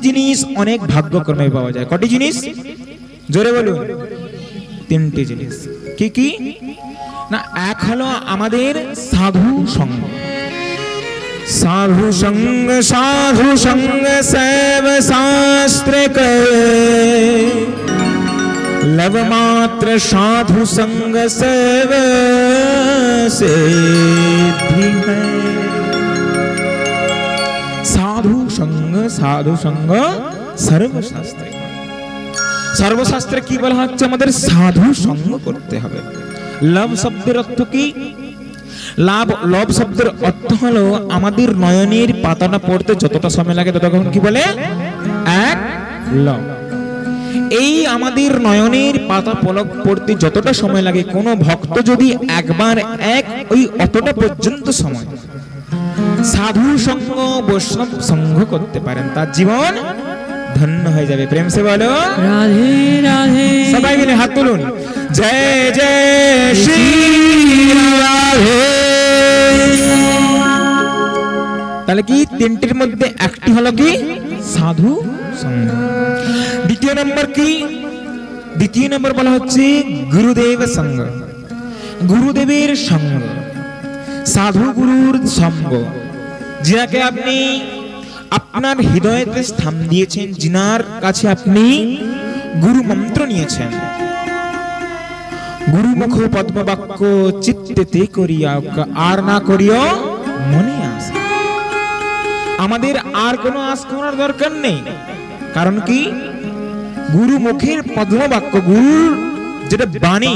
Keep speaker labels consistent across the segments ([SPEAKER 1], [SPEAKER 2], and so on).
[SPEAKER 1] জিনিস অনেক ভাগ্যক্রমে পাওয়া যায়। কটি জিনিস জোরে বলুন? তিনটি জিনিস। কি কি না? এক হলো আমাদের সাধু সঙ্গ। साधु संग सेव शास्त्र करे, लव मात्र साधु संग सेव सिद्धि है। साधु संग सर्वशास्त्र, सर्वशास्त्र की বলা হচ্ছে আমাদের সাধু সঙ্গ করতে হবে। লব শব্দের অর্থ কি? লব শব্দের অর্থ হলো আমাদের নয়নের পাতাটা পড়তে যতটা সময় লাগে ততক্ষণ কি বলে? এক লব। এই আমাদের নয়নের পাতা পলক পড়তে যতটা সময় লাগে, কোন ভক্ত যদি একবার ওই অতটা পর্যন্ত সময় সাধু সঙ্গ বৈষ্ণব সঙ্গ করতে পারেন, তার জীবন ধন্য হয়ে যাবে। প্রেম সে বলো রাধে রাধে। সবাই মিলে হাত তুলুন। জয় জয় শ্রী রাধে। তাহলে কি তিনটির মধ্যে একটি হলো কি? সাধু সঙ্গ। দ্বিতীয় নম্বর কি? দ্বিতীয় নম্বর বলা হচ্ছে গুরুদেব সঙ্গ, গুরুদেবের সঙ্গ, সাধু গুরুর সঙ্গ। যাকে আপনি আপনার হৃদয়তে স্থান দিয়েছেন, জিনার কাছে আপনি গুরু মন্ত্র নিয়েছেন, গুরুমুখ পদ্মবাক্য চিত্তেতে করিয়া আর না করিও মনে আস। আমাদের আর কোনো আশ করার দরকার নেই। কারণ কি? গুরু মুখের পদ্মবাক্য, গুরুর যেটা বাণী,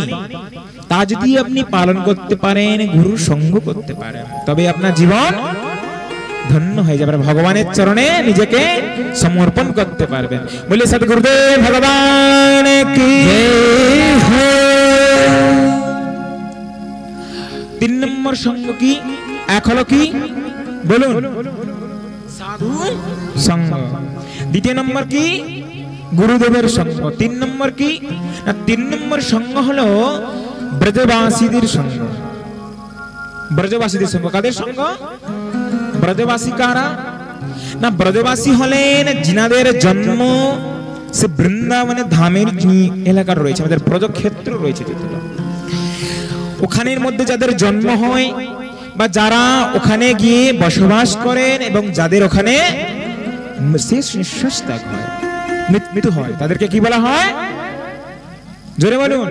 [SPEAKER 1] তা যদি আপনি পালন করতে পারেন, গুরু সঙ্গ করতে পারেন, তবে আপনার জীবন ধন্য হয়ে যাবে। ভগবানের চরণে নিজেকে সমর্পণ করতে পারবেন। বলে সদ্গুরুদেব ভগবান কি জয়। তিন নম্বর সঙ্গ কি? এক হলো কি বলুন? সাধু সঙ্গ। দ্বিতীয় নম্বর কি? গুরুদেবের সঙ্গ। তিন নম্বর কি না? তিন নম্বর সঙ্গ হলো ব্রজবাসীদের সঙ্গ। ব্রজবাসীদের সঙ্গ কাদের সঙ্গ? ব্রজবাসী কারা না? ব্রজবাসী হলেন যিনাদের জন্ম সে বৃন্দাবনে ধামের এলাকার রয়েছে, আমাদের ব্রজক্ষেত্র রয়েছে যেগুলো, ওখানের মধ্যে যাদের জন্ম হয় বা যারা ওখানে গিয়ে বসবাস করেন এবং যাদের ওখানে শেষ নিঃশ্বাস ত্যাগ হয়, মৃত্যু হয়, তাদেরকে কি বলা হয়? জোরে বলুন।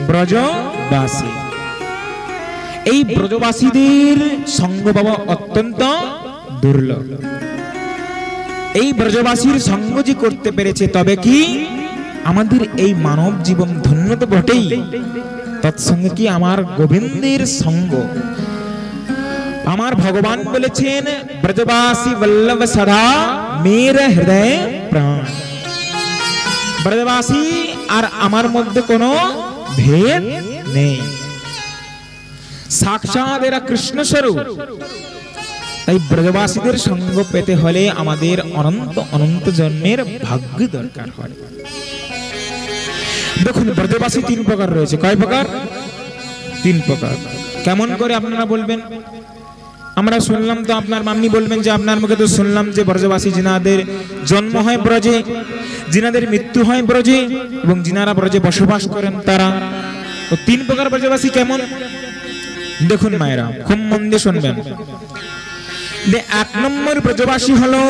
[SPEAKER 1] ব্রজবাসী। এই ব্রজবাসীদের সঙ্গ পাওয়া অত্যন্ত দুর্লভ। এই ব্রজবাসীর সঙ্গ যে করতে পেরেছে, তবে কি আমাদের এই মানব জীবন ধন্য তো বটেই, তৎসঙ্গে কি আমার গোবিন্দের সঙ্গ। আমার ভগবান বলেছেন ব্রজবাসী বল্লভ সদা মের হৃদয় প্রাণ। ব্রজবাসী আর আমার মধ্যে কোনো ভেদ নেই, সাক্ষাৎ এরা কৃষ্ণ স্বরূপ। তাই ব্রজবাসীদের সঙ্গ পেতে হলে আমাদের অনন্ত অনন্ত জন্মের ভাগ্য দরকার হয়। দেখুন ব্রজবাসী তিন প্রকার রয়েছে। কয় প্রকার? তিন প্রকার। কেমন করে আপনারা বলবেন? আমরা শুনলাম তো, আপনার মাম্মি বলবেন যে আপনার মুখে তো শুনলাম যে ব্রজবাসী যিনাদের জন্ম হয় ব্রজে, যিনাদের মৃত্যু হয় ব্রজে এবং যিনারা ব্রজে বসবাস করেন তারা। তো তিন প্রকার ব্রজবাসী কেমন? দেখুন মায়েরা, খুব মন দিয়ে শুনবেন। এক নম্বর ব্রজবাসী হলো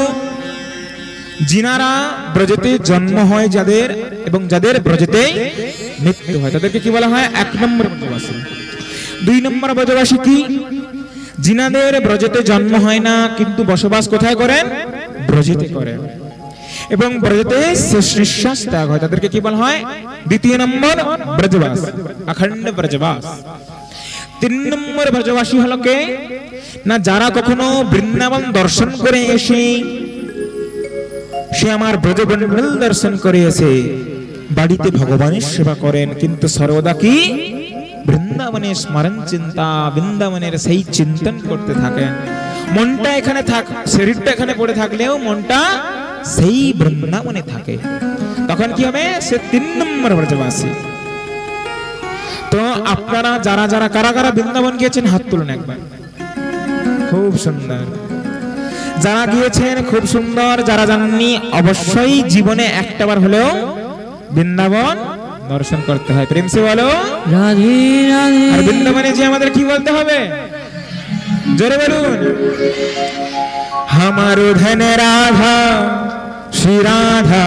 [SPEAKER 1] যিনারা ব্রজতে জন্ম হয় যাদের এবং যাদের ব্রজতে মৃত্যু হয়, তাদেরকে কি বলা হয়? এক নম্বর ব্রজবাসী। দুই নম্বর ব্রজবাসী কি? যিনাদের ব্রজতে জন্ম হয় না কিন্তু বসবাস কোথায় করেন? ব্রজেতে করেন এবং ব্রজতে শেষ নিঃশ্বাস ত্যাগ হয়, তাদেরকে কি বলা হয়? দ্বিতীয় নম্বর ব্রজবাস, অখণ্ড ব্রজবাস। তিন নম্বর ব্রজবাসী হলো কে না? যারা কখনো বৃন্দাবন দর্শন করে এসে, সে আমার ব্রজমণ্ডল দর্শন করে এসে বাড়িতে ভগবানের সেবা করেন, কিন্তু সর্বদা কি বৃন্দাবনের স্মরণ চিন্তা, বৃন্দাবনের সেই চিন্তন করতে থাকেন। মনটা এখানে থাক, শরীরটা এখানে পড়ে থাকলেও মনটা সেই বৃন্দাবনে থাকে, তখন কি হবে? সে তিন নম্বর ব্রজবাসী। তো আপনারা যারা যারা কারা কারা বৃন্দাবন গিয়েছেন হাত তুলুন একবার। খুব সুন্দর। যারা গিয়েছেন খুব সুন্দর, যারা জানেননি অবশ্যই জীবনে একটাবার হলেও বৃন্দাবন দর্শন করতে হয়। প্রেম সে বলো
[SPEAKER 2] রাধে রাধে।
[SPEAKER 1] আর বৃন্দাবনে যে আমাদের কি বলতে হবে, জোরে বলুন, हमारो धन राधा श्री राधा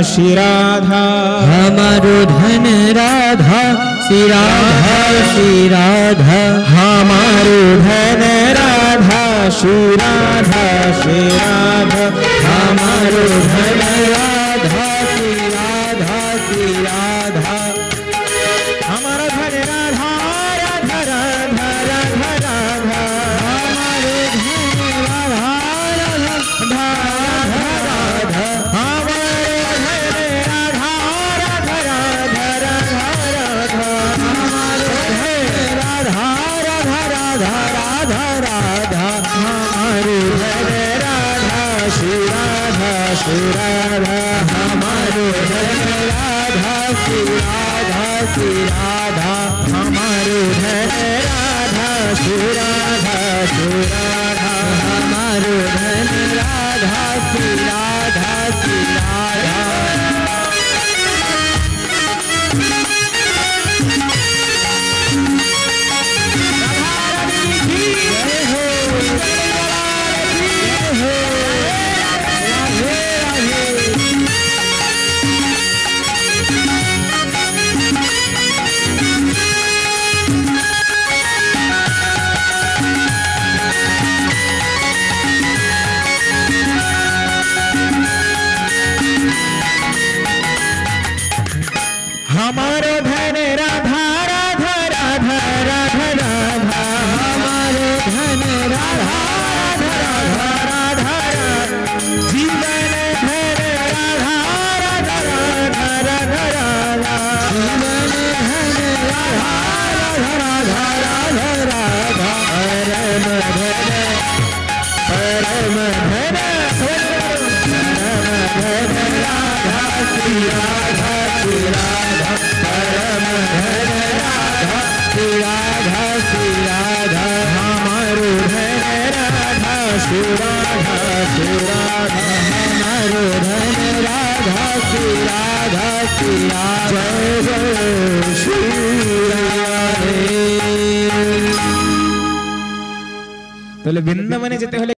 [SPEAKER 1] श्री राधा,
[SPEAKER 2] हमारो धन राधा श्री राधा श्री राधा,
[SPEAKER 1] हमारो धन राधा श्री राधा श्री राधा,
[SPEAKER 2] हमारो धन राधा श्री राधा श्री राधा,
[SPEAKER 1] हमारा धन राधा राधा राधा राधा राधा,
[SPEAKER 2] हमारो धन राधा राधा राधा,
[SPEAKER 1] हमारे धन राधा राधा राधा राधा राधा,
[SPEAKER 2] हमारो धन राधा राधा राधा राधा राधा,
[SPEAKER 1] हमारे धन राधा श्री राधा श्री राधा,
[SPEAKER 2] हमारो धन राधा श्री राधा श्री राधा,
[SPEAKER 1] हमारे धन राधा श्री राधा श्री राधा,
[SPEAKER 2] हमारो धन राधा श्री राधा श्री राधा।
[SPEAKER 1] हमारो धन राधा राधा राधा राधा राधा,
[SPEAKER 2] हमारो धन राधा
[SPEAKER 1] राधा राधा राधा, जीवन धन राधा राधा राधा राधा राधा,
[SPEAKER 2] जीवन धन राधा राधा राधा राधा,
[SPEAKER 1] परम धन राधा श्री राधा श्री राधा, परम धन राधा
[SPEAKER 2] श्री राधा श्री राधा,
[SPEAKER 1] हमारो धन राधा श्री राधा श्री राधा,
[SPEAKER 2] हमारो धन राधा श्री राधा श्री राधा।
[SPEAKER 1] जय जय श्री राधे। তাহলে বৃন্দাবনে যেতে হলে